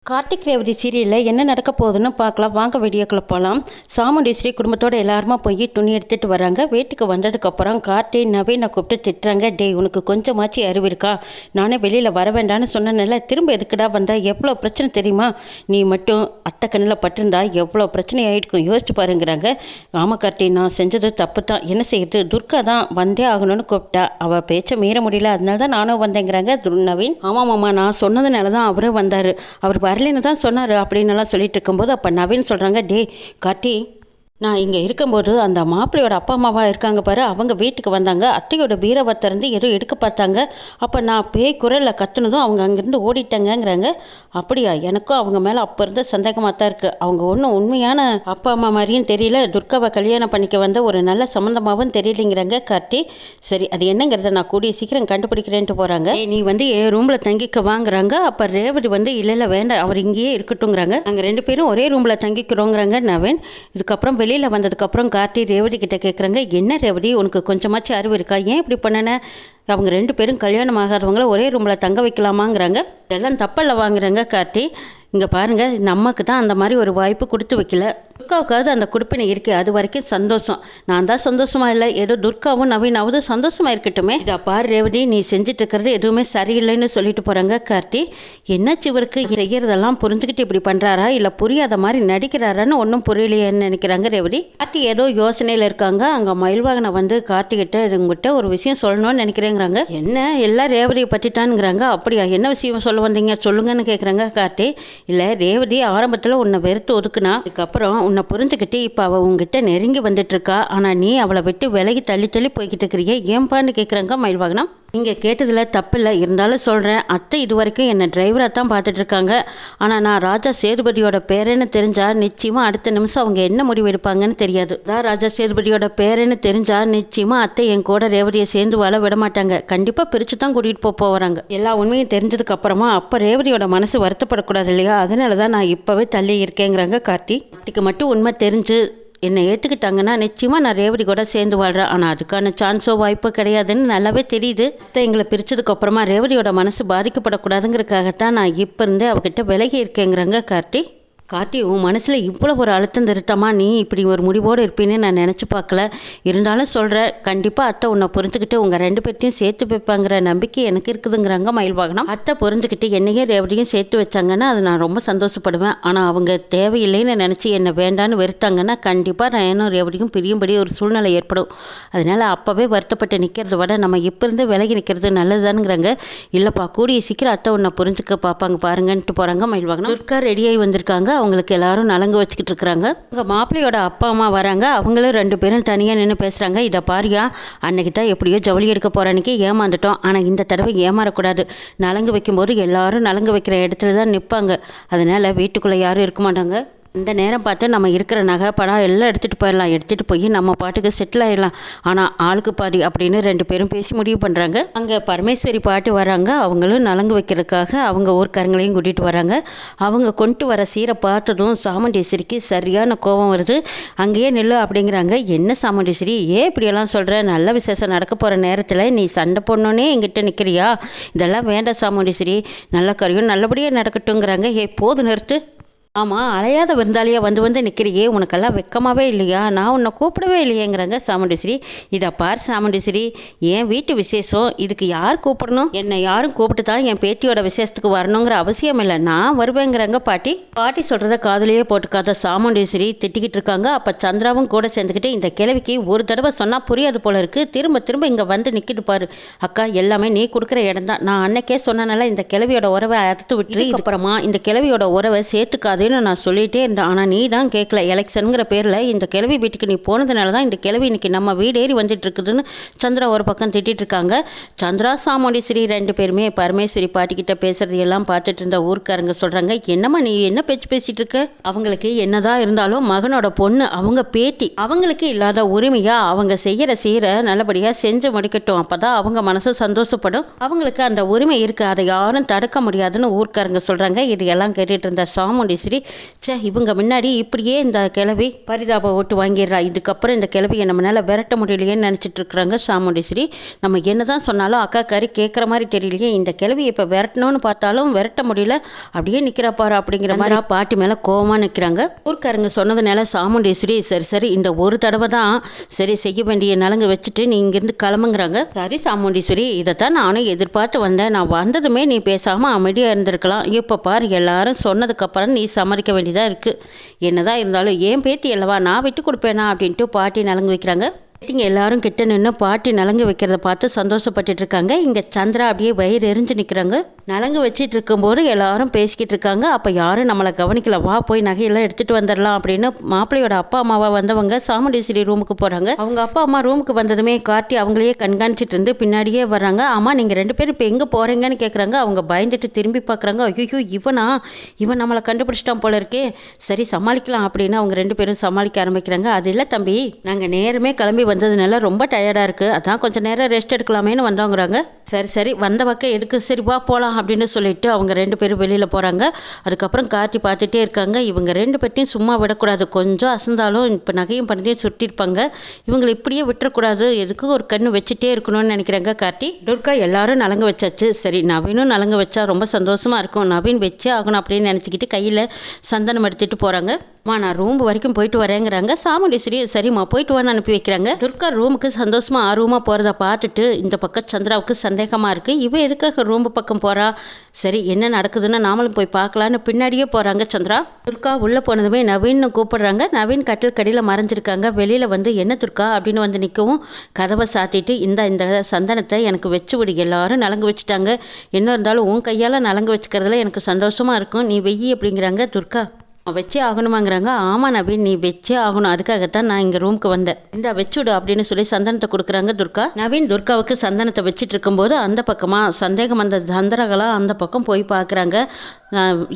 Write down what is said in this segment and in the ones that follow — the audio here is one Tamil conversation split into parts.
கார்த்திக் ரேவதி சீரியலில் என்ன நடக்க போகுதுன்னு பார்க்கலாம். வாங்க வீடியோக்குள்ளே போகலாம். சாமுண்டீஸ்வரி குடும்பத்தோடு எல்லாருமா போய் துணி எடுத்துகிட்டு வராங்க. வீட்டுக்கு வந்ததுக்கப்புறம் கார்த்தி நவீனை கூப்பிட்டு திட்டுறாங்க. டே, உனக்கு கொஞ்சமாச்சு அறிவு இருக்கா? நானே வெளியில் வர வேண்டான்னு சொன்னனால திரும்ப எதுக்குடா வந்தால் எவ்வளோ பிரச்சனை தெரியுமா? நீ மட்டும் அத்தை கண்ணில் பட்டிருந்தா எவ்வளோ பிரச்சனை ஆகிடுக்கும், யோசிச்சு பாருங்கிறாங்க. ஆமாம் கார்த்தி, நான் செஞ்சது தப்பு தான். என்ன செய்யுது, துர்கா தான் வந்தே ஆகணும்னு கூப்பிட்டா. அவள் பேச்சை மீற முடியல, அதனால தான் நானும் வந்தேங்கிறாங்க நவீன். ஆமாம்மா, நான் சொன்னதுனால தான் அவரும் வந்தார். அவர் வரலன்னு தான் சொன்னார் அப்படின்னலாம் சொல்லிட்டு இருக்கும்போது அப்போ நவீன் சொல்கிறாங்க. டே கார்த்தி, நான் இங்கே இருக்கும்போது அந்த மாப்பிள்ளையோட அப்பா அம்மாவாக இருக்காங்க பாரு, அவங்க வீட்டுக்கு வந்தாங்க. அத்தையோட பீரவை திறந்து ஏதோ எடுக்க பார்த்தாங்க. அப்போ நான் பேய் குரலில் கத்துனதும் அவங்க அங்கேருந்து ஓடிட்டாங்கங்கிறாங்க. அப்படியா? எனக்கும் அவங்க மேலே அப்போ இருந்த சந்தேகமாக தான் இருக்குது. அவங்க ஒன்றும் உண்மையான அப்பா அம்மா மாதிரியும் தெரியல, துர்காவை கல்யாணம் பண்ணிக்க வந்த ஒரு நல்ல சம்மந்தமாகவும் தெரியலைங்கிறாங்க கார்த்தி. சரி, அது என்னங்கிறத நான் கூடிய சீக்கிரம் கண்டுபிடிக்கிறேன்ட்டு போகிறாங்க. நீ வந்து என் ரூமில் தங்கிக்க வாங்குறாங்க. அப்போ ரேவதி வந்து இல்லை வேண்டாம், அவர் இங்கேயே இருக்கட்டுங்கிறாங்க. நாங்கள் 2 பேரும் ஒரே ரூமில் தங்கிக்கிறோங்கிறாங்க நவீன். இதுக்கப்புறம் வெளியில் வந்ததுக்கப்புறம் கார்த்தி ரேவதி கிட்ட கேட்குறாங்க. என்ன ரேவதி, உனக்கு கொஞ்சமாச்சு அறிவு இருக்கா? ஏன் இப்படி பண்ணன? அவங்க 2 பேரும் கல்யாணம் ஆகாதவங்கள ஒரே ரூமில் தங்க வைக்கலாமாங்கிறாங்க. இதெல்லாம் தப்பல்ல வாங்குறாங்க கார்த்தி. இங்கே பாருங்கள், நமக்கு தான் அந்த மாதிரி ஒரு வாய்ப்பு கொடுத்து வைக்கல. துர்காவுக்காவது அந்த குடுப்பினை இருக்கு, அது வரைக்கும் சந்தோஷம். நான் தான் சந்தோஷமாக இல்லை, ஏதோ துர்காவும் நவீனாவது சந்தோஷமாக இருக்கட்டுமே. இதை பாரு ரேவதி, நீ செஞ்சுட்டு இருக்கிறது எதுவுமே சரியில்லைன்னு சொல்லிட்டு போகிறாங்க கார்த்தி. என்னாச்சு இவருக்கு, செய்கிறதெல்லாம் புரிஞ்சுக்கிட்டு இப்படி பண்ணுறாரா இல்லை புரியாத மாதிரி நடிக்கிறாரான்னு ஒன்றும் புரியலையேன்னு நினைக்கிறாங்க ரேவதி. கார்த்தி ஏதோ யோசனையில் இருக்காங்க. அங்கே மயில்வாகனை வந்து கார்த்திகிட்ட உங்ககிட்ட ஒரு விஷயம் சொல்லணும்னு நினைக்கிறேங்கிறாங்க. என்ன, எல்லாம் ரேவதியை பற்றி தான்ங்கிறாங்க. அப்படியா, என்ன விஷயம் சொல்ல வந்தீங்க சொல்லுங்கன்னு கேட்குறாங்க கார்த்தி. இல்லை, ரேவதி ஆரம்பத்தில் உன்னை வெறுத்து ஒதுக்குனா, அதுக்கப்புறம் உன்னை புரிஞ்சுக்கிட்டு இப்போ அவள் உங்ககிட்ட நெருங்கி வந்துட்டுருக்கா. ஆனால் நீ அவளை விட்டு விலகி தள்ளி போய்கிட்டு இருக்கிறிய, ஏன்பான்னு கேட்குறாங்க மயில்வாகனா. நீங்கள் கேட்டதில் தப்பில்லை, இருந்தாலும் சொல்கிறேன். அத்தை இது வரைக்கும் என்னை டிரைவராக தான் பார்த்துட்ருக்காங்க. ஆனால் நான் ராஜா சேதுபதியோட பேரன்னு தெரிஞ்சால் நிச்சயமாக அடுத்த நிமிஷம் அவங்க என்ன முடிவு எடுப்பாங்கன்னு தெரியாது. அதான் ராஜா சேதுபதியோட பேரன்னு தெரிஞ்சால் நிச்சயமாக அத்தை என் கூட ரேவதியை சேர்ந்து வாழ விட மாட்டாங்க. கண்டிப்பாக பிரித்து தான் கூட்டிகிட்டு போகிறாங்க. எல்லா உண்மையும் தெரிஞ்சதுக்கப்புறமா அப்போ ரேவதியோட மனசு வருத்தப்படக்கூடாது இல்லையா? அதனால தான் நான் இப்போவே தள்ளி இருக்கேங்கிறாங்க கார்த்தி. கார்த்திக்கு மட்டும் உண்மை தெரிஞ்சு என்னை ஏற்றுக்கிட்டாங்கன்னா நிச்சயமாக நான் ரேவதி கூட சேர்ந்து வாழ்கிறேன். ஆனால் அதுக்கான சான்ஸோ வாய்ப்போ கிடையாதுன்னு நல்லாவே தெரியுது. எங்களை பிரித்ததுக்கப்புறமா ரேவதியோட மனசு பாதிக்கப்படக்கூடாதுங்கிறதுக்காகத்தான் நான் இப்போ இருந்தே அவகிட்ட விலகி இருக்கேங்கிறாங்க கார்த்தி. கார்த்தி, உன் மனசில் இவ்வளோ ஒரு அழுத்தம் திருத்தமாக நீ இப்படி ஒரு முடிவோடு இருப்பீன்னு நான் நினச்சி பார்க்கல. இருந்தாலும் சொல்கிறேன், கண்டிப்பாக அத்தை உன்னை புரிஞ்சுக்கிட்டு உங்கள் 2 பேர்த்தையும் சேர்த்து வைப்பாங்கிற நம்பிக்கை எனக்கு இருக்குதுங்கிறாங்க மயில்வாகனம். அத்தை புரிஞ்சுக்கிட்டு என்னையும் ரேவதியும் சேர்த்து வச்சாங்கன்னா அது நான் ரொம்ப சந்தோஷப்படுவேன். ஆனால் அவங்க தேவையில்லைன்னு நினச்சி என்னை வேண்டான்னு வெறுத்தாங்கன்னா கண்டிப்பாக நான் இன்னும் ரேவதியும் பிரியும்படி ஒரு சூழ்நிலை ஏற்படும். அதனால் அப்போவே வருத்தப்பட்டு நிற்கிறத விட நம்ம இப்போ இருந்து விலகி நிற்கிறது நல்லதுதானுங்கிறாங்க. இல்லைப்பா, கூடிய சீக்கிரம் அத்தை உன்னை புரிஞ்சுக்க பார்ப்பாங்க பாருங்கன்ட்டு போகிறாங்க மயில்வாகனம். துர்கா ரெடியாகி வந்திருக்காங்க. அவங்களுக்கு எல்லாரும் நலங்கு வச்சுக்கிட்டு இருக்கிறாங்க. உங்க மாப்பிள்ளையோட அப்பா அம்மா வராங்க. அவங்களும் 2 பேரும் தனியாக நின்று பேசுகிறாங்க. இதை பாரியா, அன்னைக்கு தான் எப்படியோ ஜவுளி எடுக்க போகிற அன்றைக்கி ஏமாந்துட்டோம். ஆனால் இந்த தடவை ஏமாறக்கூடாது. நலங்கு வைக்கும்போது எல்லாரும் நலங்கு வைக்கிற இடத்துல தான் நிற்பாங்க. அதனால் வீட்டுக்குள்ளே யாரும் இருக்க மாட்டாங்க. இந்த நேரம் பார்த்து நம்ம இருக்கிற நகை பணம் எல்லாம் எடுத்துகிட்டு போயிடலாம். எடுத்துகிட்டு போய் நம்ம பாட்டுக்கு செட்டில் ஆகிடலாம். ஆனால் ஆளுக்கு பாதி அப்படின்னு 2 பேரும் பேசி முடிவு பண்ணுறாங்க. அங்கே பரமேஸ்வரி பாட்டு வராங்க. அவங்களும் நலங்கு வைக்கிறதுக்காக அவங்க ஊர்க்காரங்களையும் கூட்டிகிட்டு வராங்க. அவங்க கொண்டு வர சீரை பார்த்ததும் சாமுண்டீஸ்வரிக்கு சரியான கோபம் வருது. அங்கேயே நில்லு அப்படிங்கிறாங்க. என்ன சாமுண்டீஸ்வரி, ஏன் இப்படியெல்லாம் சொல்கிற? நல்ல விசேஷம் நடக்க போகிற நேரத்தில் நீ சண்டை போடணுன்னே என்கிட்ட நிற்கிறியா? இதெல்லாம் வேண்டாம் சாமுண்டீஸ்வரி, நல்ல காரியம் நல்லபடியாக நடக்கட்டுங்கிறாங்க. போது நிறுத்து. ஆமாம், அலையாத விருந்தாளியாக வந்து நிற்கிறியே, உனக்கெல்லாம் வெக்கமாகவே இல்லையா? நான் உன்னை கூப்பிடவே இல்லையேங்கிறாங்க சாமுண்டீஸ்வரி. இதை பார் சாமுண்டீஸ்வரி, என் வீட்டு விசேஷம், இதுக்கு யார் கூப்பிடணும்? என்னை யாரும் கூப்பிட்டு தான் என் பேத்தியோட விசேஷத்துக்கு வரணுங்கிற அவசியம் இல்லை, நான் வருவேங்கிறாங்க பாட்டி. பாட்டி சொல்கிறத காதலையே போட்டுக்காத சாமுண்டீஸ்வரி திட்டிக்கிட்டு இருக்காங்க. அப்போ சந்திராவும் கூட சேர்ந்துக்கிட்டு, இந்த கிழவிக்கு ஒரு தடவை சொன்னால் புரியாது போல இருக்குது, திரும்ப இங்கே வந்து நிற்கிட்டு பாரு. அக்கா, எல்லாமே நீ கொடுக்குற இடம் தான். நான் அன்னைக்கே சொன்னனால இந்த கிழவியோட உறவை அறுத்து விட்டு அப்புறமா இந்த கிழவியோட உறவை சேர்த்துக்காது நான் சொல்லிகிட்டே இருந்தேன். ஆனால் நீ தான் கேட்கல. எலெக்ஷனுங்கிற பேரில் இந்த கிழவி வீட்டுக்கு நீ போனதுனால தான் இந்த கிழவி இன்னைக்கு நம்ம வீடு ஏறி வந்துட்டு இருக்குதுன்னு சந்திரா ஒரு பக்கம் திட்டிகிட்டு இருக்காங்க. சந்திரா சாமுண்டீஸ்வரி 2 பேருமே பரமேஸ்வரி பாட்டிக்கிட்ட பேசுறது எல்லாம் பார்த்துட்டு இருந்த ஊர்க்காரங்க சொல்கிறாங்க. என்னம்மா நீ என்ன பேச்சு பேசிகிட்டு இருக்க? அவங்களுக்கு என்னதான் இருந்தாலும் மகனோட பொண்ணு, அவங்க பேத்தி, அவங்களுக்கு இல்லாத உரிமையாக அவங்க செய்கிற நல்லபடியாக செஞ்சு முடிக்கட்டும். அப்போ தான் அவங்க மனசு சந்தோஷப்படும். அவங்களுக்கு அந்த உரிமை இருக்குது, அதை யாரும் தடுக்க முடியாதுன்னு ஊர்க்காரங்க சொல்கிறாங்க. இது எல்லாம் கேட்டுட்டு இருந்த சாமுண்டீஸ்வரி சாமுண்டீஸ்வரி. இவங்க முன்னாடி இப்படியே இந்த கிழவி பரிதாப ஓட்டு வாங்கிடுறா, இதுக்கப்புறம் இந்த கிழவியை நம்மளால் விரட்ட முடியலையேன்னு நினச்சிட்டு இருக்கிறாங்க சாமுண்டீஸ்வரி. நம்ம என்ன தான் சொன்னாலும் அக்கா கறி கேட்குற மாதிரி தெரியலையே, இந்த கிழவி இப்போ விரட்டணும்னு பார்த்தாலும் விரட்ட முடியல, அப்படியே நிற்கிறா பாரு அப்படிங்கிற மாதிரி பாட்டி மேலே கோவமாக நிற்கிறாங்க. ஊர்க்காரங்க சொன்னதுனால சாமுண்டீஸ்வரி சரி இந்த ஒரு தடவை தான் சரி செய்ய வேண்டிய நலங்கு வச்சுட்டு நீ இங்கேருந்து கிளம்புங்கிறாங்க. சரி சாமுண்டீஸ்வரி, இதைத்தான் நானும் எதிர்பார்த்து வந்தேன். நான் வந்ததுமே நீ பேசாமல் அமைதியாக இருந்திருக்கலாம். இப்போ பாரு எல்லாரும் சொன்னதுக்கப்புறம் நீ சம்மதிக்க வேண்டியதாக இருக்குது. என்னதான் இருந்தாலும் ஏன் பேட்டி அல்லவா, நான் விட்டு கொடுப்பேனா அப்படின்ட்டு பாட்டி நலங்கு வைக்கிறாங்க. இங்கே எல்லாரும் கிட்ட நின்று பாட்டி நலங்கு வைக்கிறத பார்த்து சந்தோஷப்பட்டுட்டு இருக்காங்க. இங்கே சந்திரா அப்படியே வயிறு எரிஞ்சு நிற்கிறாங்க. நலங்கு வச்சிட்டு இருக்கும்போது எல்லாரும் பேசிக்கிட்டு இருக்காங்க. அப்போ யாரும் நம்மளை கவனிக்கல, வா போய் நகையெல்லாம் எடுத்துகிட்டு வந்துடலாம் அப்படின்னு மாப்பிள்ளையோட அப்பா அம்மாவை வந்தவங்க சாமுண்டீஸ்வரி ரூமுக்கு போகிறாங்க. அவங்க அப்பா அம்மா ரூமுக்கு வந்ததுமே காட்டி அவங்களையே கண்காணிச்சிட்டு இருந்து பின்னாடியே வர்றாங்க. ஆமாம் நீங்கள் 2 பேரும் இப்போ எங்கே போகிறீங்கன்னு கேட்குறாங்க. அவங்க பயந்துட்டு திரும்பி பார்க்குறாங்க. ஐயோ இவன் நம்மளை கண்டுபிடிச்சிட்டான் போல இருக்கே, சரி சமாளிக்கலாம் அப்படின்னு அவங்க 2 பேரும் சமாளிக்க ஆரம்பிக்கிறாங்க. அது இல்லை தம்பி, நாங்கள் நேரமே கிளம்பி வந்ததுனால ரொம்ப டயர்டாக இருக்குது, அதான் கொஞ்சம் நேரம் ரெஸ்ட் எடுக்கலாமேன்னு வந்தவங்கிறாங்க. சரி வந்த பக்கம் எடுக்க, சரி வா போகலாம் அப்படின்னு சொல்லிட்டு அவங்க 2 பேரும் வெளியில் போகிறாங்க. அதுக்கப்புறம் காட்டி பார்த்துட்டே இருக்காங்க. இவங்க 2 பேர்ட்டையும் சும்மா விடக்கூடாது, கொஞ்சம் அசந்தாலும் இப்போ நகையும் பண்ணதையும் சுட்டிருப்பாங்க, இவங்களை இப்படியே விட்டுறக்கூடாது, எதுக்கும் ஒரு கண்ணு வச்சுட்டே இருக்கணும்னு நினைக்கிறாங்க காட்டி. துர்கா எல்லாரும் நலங்கு வச்சாச்சு, சரி நவீனும் நலங்கு வச்சா ரொம்ப சந்தோஷமாக இருக்கும், நவீன் வச்சே ஆகணும் அப்படின்னு நினச்சிக்கிட்டு கையில் சந்தனம் எடுத்துகிட்டு போகிறாங்க. நான் ரூம் வரைக்கும் போயிட்டு வரேங்கிறாங்க. சாமுண்டீஸ்வரி சரிம்மா போயிட்டு வான்னு அனுப்பி வைக்கிறாங்க. துர்கா ரூமுக்கு சந்தோஷமாக ஆர்வமாக போகிறத பார்த்துட்டு இந்த பக்கம் சந்திராவுக்கு சந்தேகமாக இருக்குது. இவ எதுக்காக ரூம் பக்கம் போகிறா, சரி என்ன நடக்குதுன்னு நாமளும் போய் பார்க்கலான்னு பின்னாடியே போகிறாங்க சந்திரா. துர்கா உள்ளே போனதுமே நவீன்னு கூப்பிடுறாங்க. நவீன் கட்டில் கடியில் மறைஞ்சிருக்காங்க. வெளியில் வந்து என்ன துர்கா அப்படின்னு வந்து நிற்கவும் கதவை சாத்திட்டு இந்த சந்தனத்தை எனக்கு வச்சு விடு, எல்லாரும் நலங்கு வச்சுட்டாங்க, என்ன இருந்தாலும் உன் கையால் நலங்கு வச்சுக்கிறதுல எனக்கு சந்தோஷமாக இருக்கும், நீ வெய்யி அப்படிங்கிறாங்க. துர்கா வச்சே ஆகணுமாங்கிறாங்க. ஆமாம் நவீன் நீ வச்சே ஆகணும், அதுக்காகத்தான் நான் இங்கே ரூமுக்கு வந்தேன், இந்த வச்சுடு அப்படின்னு சொல்லி சந்தனத்தை கொடுக்குறாங்க துர்கா. நவீன் துர்காவுக்கு சந்தனத்தை வச்சுட்டு இருக்கும்போது அந்த பக்கமாக சந்தேகம் அந்த சந்திரகலாக அந்த பக்கம் போய் பார்க்குறாங்க.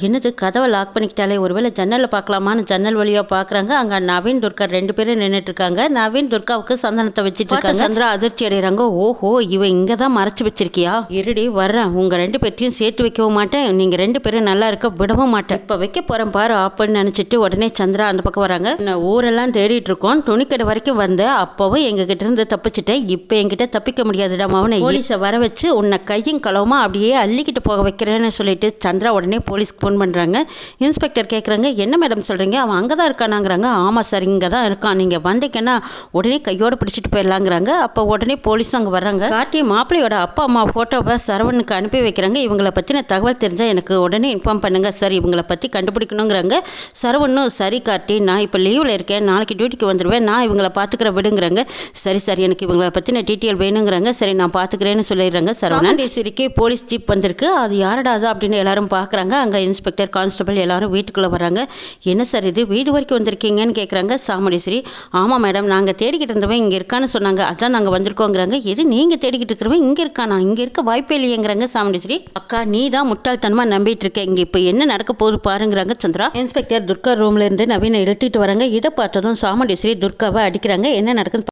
என்னது கதவை லாக் பண்ணிக்கிட்டாலே, ஒருவேளை ஜன்னலில் பார்க்கலாமான்னு ஜன்னல் வழியாக பார்க்குறாங்க. அங்கே நவீன் துர்கா 2 பேரும் நின்றுட்டு இருக்காங்க. நவீன் துர்காவுக்கு சந்தனத்தை வச்சுட்டு இருக்காங்க. சந்திரா அதிர்ச்சி அடைகிறாங்க. ஓஹோ இவ இங்கே தான் மறைச்சி வச்சிருக்கியா, இருடி வர்றேன், உங்கள் 2 பேர்த்தையும் சேர்த்து வைக்கவும் மாட்டேன், நீங்கள் 2 பேரும் நல்லா இருக்க விடவும் மாட்டேன், இப்போ வைக்க போகிறேன் பாரு அப்படின்னு நினச்சிட்டு உடனே சந்திரா அந்த பக்கம் வராங்க. நான் ஊரெல்லாம் தேடிட்டு இருக்கோம், துணிக்கடை வரைக்கும் வந்தேன், அப்போவும் எங்ககிட்ட இருந்து தப்பிச்சிட்டேன், இப்போ என்கிட்ட தப்பிக்க முடியாதுடா அவனை, போலீஸை வர வச்சு உன்னை கையும் களவுமா அப்படியே அள்ளிக்கிட்டு போக வைக்கிறேன்னு சொல்லிட்டு சந்திரா உடனே போலீஸ்க்கு ஃபோன் பண்ணுறாங்க. இன்ஸ்பெக்டர் கேட்குறாங்க என்ன மேடம் சொல்கிறீங்க, அவன் அங்கே தான் இருக்கானாங்கிறாங்க. ஆமாம் சார் இங்கே தான் இருக்கான், நீங்கள் வந்தீங்கன்னா உடனே கையோடு பிடிச்சிட்டு போயிடலாங்கிறாங்க. அப்போ உடனே போலீஸ் அங்கே வர்றாங்க. காட்டி மாப்பிள்ளையோட அப்பா அம்மா ஃபோட்டோவை சரவணுக்கு அனுப்பி வைக்கிறாங்க. இவங்களை பற்றின தகவல் தெரிஞ்சால் எனக்கு உடனே இன்ஃபார்ம் பண்ணுங்கள் சார், இவங்களை பற்றி கண்டுபிடிக்கணுங்கிறாங்க. சரவணும் சரி காட்டி நான் இப்போ லீவில் இருக்கேன், நாளைக்கு டியூட்டிக்கு வந்துடுவேன், நான் இவங்களை பார்த்துக்கிற விடுங்கிறாங்க. சரி சார் எனக்கு இவங்களை பற்றின டீட்டெயில் வேணுங்கிறாங்க. சரி நான் பார்த்துக்கிறேன்னு சொல்லிடுறாங்க. சாமுண்டீஸ்வரிக்கு போலீஸ் ஜீப் வந்திருக்கு, அது யாரடா அது அப்படின்னு எல்லாரும் பார்க்குறாங்க. அங்கே இன்ஸ்பெக்டர் கான்ஸ்டபிள் எல்லாரும் வீட்டுக்குள்ளே வராங்க. என்ன சார் இது வீடு வரைக்கும் வந்திருக்கீங்கன்னு கேட்குறாங்க. சாமுண்டீஸ்வரி ஆமாம் மேடம் நாங்கள் தேடிக்கிட்டு இருந்தவன் இங்கே இருக்கான்னு சொன்னாங்க, அதான் நாங்கள் வந்திருக்கோங்கிறாங்க. எது நீங்கள் தேடிக்கிட்டு இருக்கிறவன் இங்கே இருக்கானா, இங்கே இருக்க வாய்ப்பே இல்லையேங்கிறாங்க. சாமுண்டீஸ்வரி அக்கா நீ தான் முட்டாள்தனமாக நம்பிட்டு இருக்க, இங்கே இப்போ என்ன நடக்க போகுது பாருங்கிறாங்க சந்திரா. இன்ஸ்பெக்டர் துர்கா ரூம்ல இருந்து நவீனை இழுத்துட்டு வராங்க. இதை பார்த்ததும் சாமுண்டீஸ்வரி துர்காவை அடிக்கிறாங்க. என்ன நடக்குது